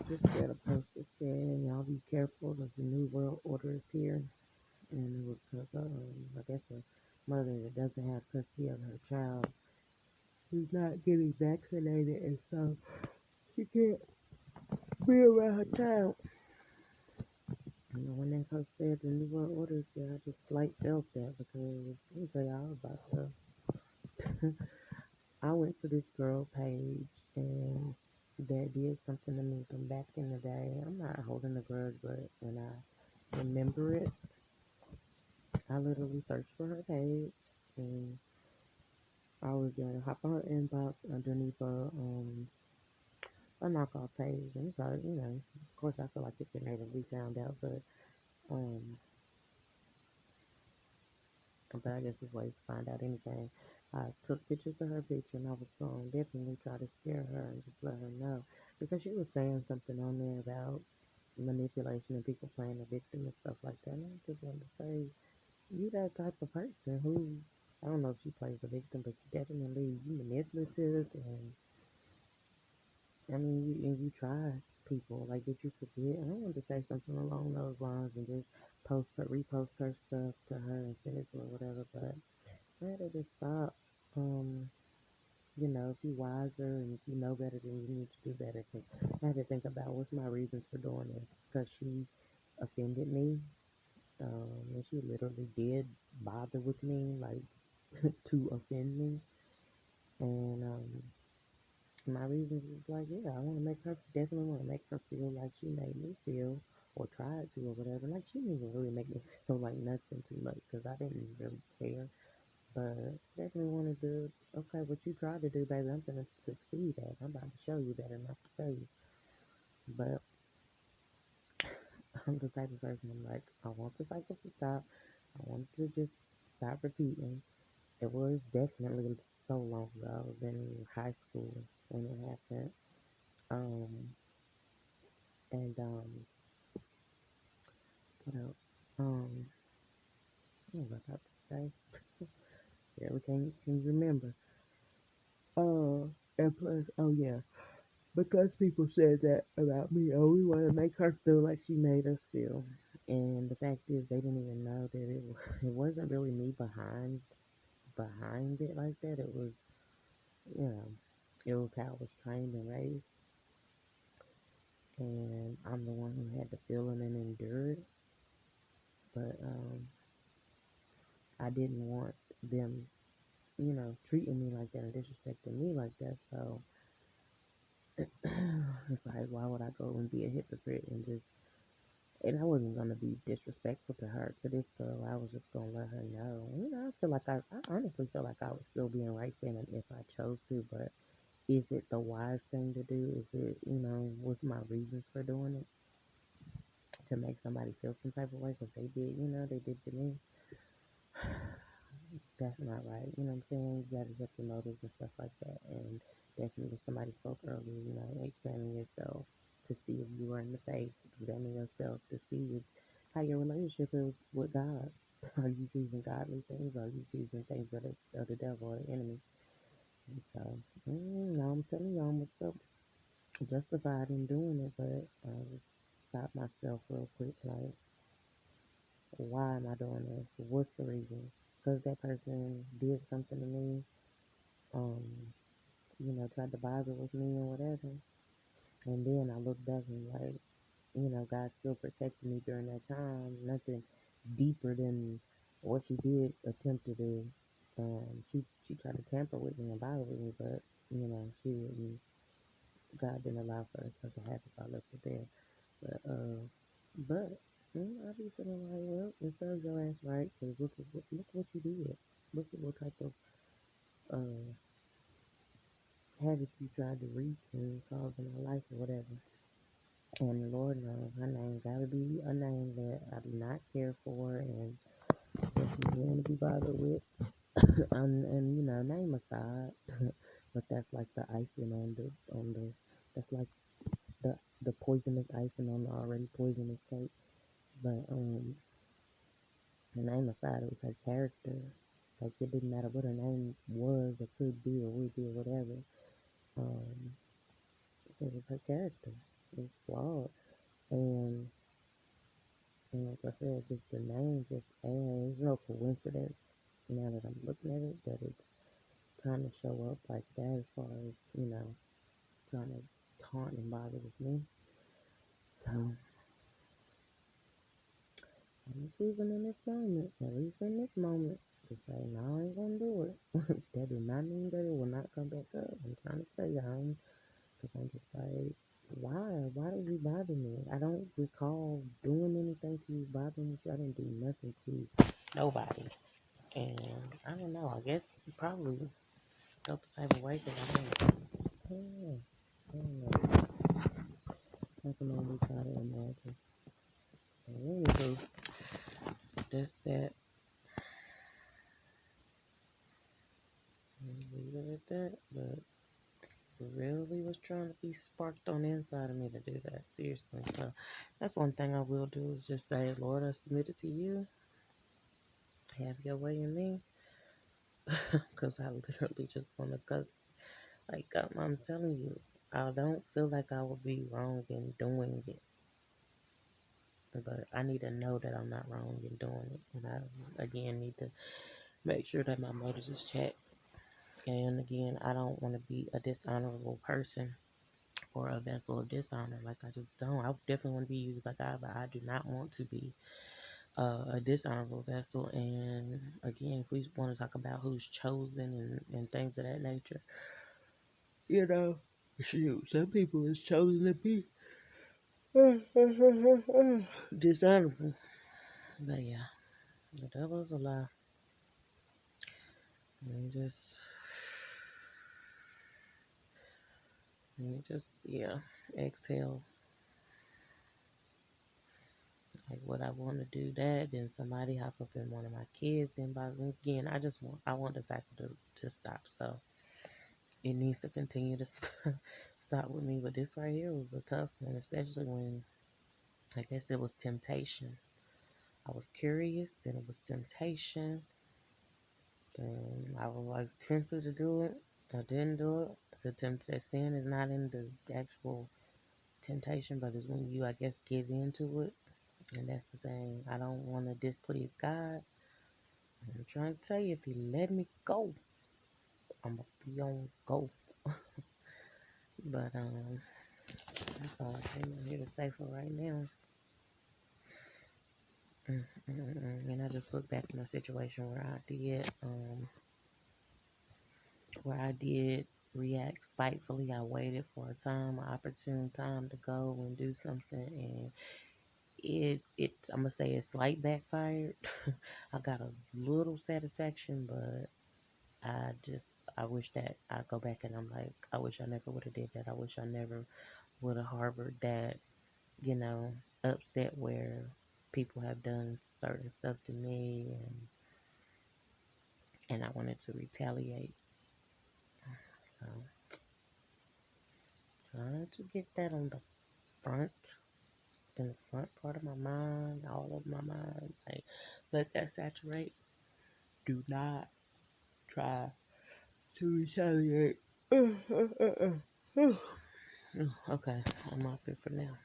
just read a post that said, y'all be careful of the New World Order is here. And it was because, I guess a mother that doesn't have custody of her child who's not getting vaccinated, and so she can't be around her child. When that post said the New World Order is here, I just like felt that because let me tell y'all about the. I went to this girl page and that did something to me from back in the day. I'm not holding a grudge, but when I remember it, I literally searched for her page and I was gonna hop on her inbox underneath a knockoff page, and so of course, I feel like it could never be found out, um, but I guess there's ways to find out anything. I took pictures of her picture, and I was going to definitely try to scare her and just let her know because she was saying something on there about manipulation and people playing the victim and stuff like that. And I just wanted to say, you that type of person who I don't know if she plays the victim, but you definitely you manipulative, and I mean you try people. Like, did you forget? And I wanted to say something along those lines and just repost her stuff to her and send it to her, whatever. But I had to just stop. Um, if you wiser and if you know better, then you need to do better. 'Cause I had to think about what's my reasons for doing this. Because she offended me, and she literally did bother with me, like to offend me. And my reasons is like, yeah, I want to make her definitely want to make her feel like she made me feel or tried to or whatever. Like she didn't even really make me feel like nothing too much because I didn't really care. But definitely wanted to, okay, what you tried to do, baby, I'm gonna succeed at. I'm about to show you better not to show you. But I'm the type of person I'm like, I want the cycle to stop. I want to just stop repeating. It was definitely so long ago. I was in high school when it happened. Um, and what else? What was I about to say? Yeah, we can't remember. And plus, oh yeah, because people said that about me. Oh, we want to make her feel like she made us feel. And the fact is, they didn't even know that it wasn't really me behind it like that. It was, you know, it was how I was trained and raised, and I'm the one who had to feel it and endure it. But I didn't want them, treating me like that and disrespecting me like that. So it's like, why would I go and be a hypocrite and just and I wasn't gonna be disrespectful to her, to this girl. I was just gonna let her know. I feel like I honestly feel like I would still be in right standing if I chose to, but is it the wise thing to do? Is it, what's my reasons for doing it? To make somebody feel some type of way because they did to me. That's not right. You know what I'm saying? You gotta check your motives and stuff like that. And definitely, somebody spoke earlier, examine yourself to see if you are in the faith, examine yourself to see if, how your relationship is with God. Are you choosing godly things? Or are you choosing things of the devil or the enemy? And so, now I'm telling you, I'm so justified in doing it, but I just stop myself real quick. Like, why am I doing this? What's the reason? Because that person did something to me, um, tried to bother with me or whatever. And then I look back and like, God still protected me during that time. Nothing deeper than what she did attempt to do. She tried to tamper with me and bother with me, but she didn't. God didn't allow certain stuff to happen, so I left it there. But I be feeling like, well, it serves your ass right, because look what you did. Look at what type of uh habits you tried to reach and cause in my life or whatever. And the Lord knows her name gotta be a name that I do not care for and definitely want to be bothered with. And name aside, but that's like the icing on the that's like the poisonous icing on the already poisonous cake. But the name aside, it was her character. Like it didn't matter what her name was or could be or would be or whatever. Um, it was her character. It's flawed. And, like I said, just the name, just AI. It's no coincidence now that I'm looking at it that it's kind of show up like that as far as, trying to taunt and bother with me. So I'm choosing in this moment, at least in this moment, to say, no, I ain't gonna do it. That do not mean that it will not come back up. I'm trying to tell y'all, because I'm just like, why? Why did you bother me? I don't recall doing anything to you, bothering you. I didn't do nothing to nobody. And I don't know, I guess you probably felt the type of way because I don't know. I don't know. I can only try to imagine. But anywho, that's that. Leave it at that. But really was trying to be sparked on the inside of me to do that. Seriously. So that's one thing I will do is just say, Lord, I submit it to you. Have your way in me. Because I literally just want to, cause like I'm telling you, I don't feel like I would be wrong in doing it. But I need to know that I'm not wrong in doing it. And I, again, need to make sure that my motives is checked. And again, I don't want to be a dishonorable person or a vessel of dishonor. Like, I just don't. I definitely want to be used by God, but I do not want to be a dishonorable vessel. And again, if we want to talk about who's chosen and things of that nature, you know, shoot, some people is chosen to be dishonorable. But yeah, the devil's a lie. And yeah, exhale. Like, what I want to do that, then somebody hop up in one of my kids' inbox. Again, I want the cycle to stop. So it needs to continue to stop with me. But this right here was a tough one, especially when I guess it was temptation. I was curious, then it was temptation, and I was like tempted to do it. I didn't do it. The sin is not in the actual temptation, but it's when you, I guess, give into it. And that's the thing. I don't want to displease God. I'm trying to tell you, if He let me go, I'm gonna be on go. But that's all I came here to say for right now. And I just look back in a situation where I did react spitefully. I waited for a time, an opportune time to go and do something, and I'm gonna say it slight backfired. I got a little satisfaction, but I just I wish that I go back and I'm like, I wish I never would have did that. I wish I never would have harbored that, you know, upset where people have done certain stuff to me, and I wanted to retaliate. So trying to get that on the front in the front part of my mind, all of my mind. Like, let that saturate. Do not try to retaliate. Okay, I'm off it for now.